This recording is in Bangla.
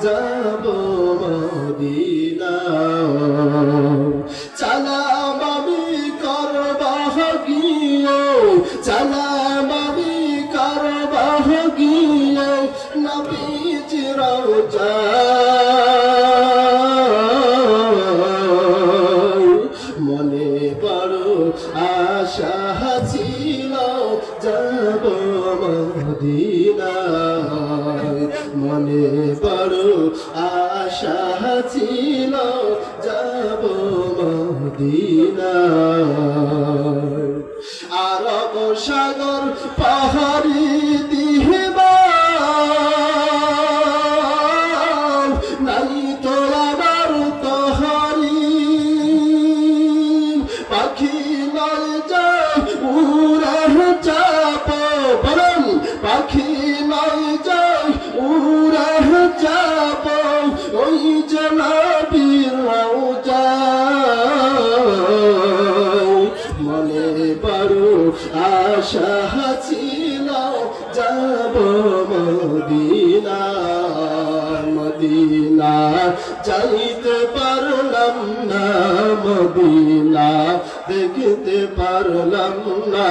যাব মদিনা সালাম আমি করবাহ গিয়ে সালাম আমি করবাহ গিয়ে নবীজির রওজা মনে বড় আশা ছিল যাব মদিনা মনে বড় আশা ছিল যাব মদিনা আরব সাগর পাহাড়ি দিবা নাই তো আমার তোহারি পাখি নয় যায় উড়ে চাপ বরং পাখি নয় যায় উড়ে চাপ ওই যে নবীর রওজা মনে বড় আশা ছিল যাব মদিনা মদিনা যাইতে পারলাম না মদিনা দেখতে পারলাম না।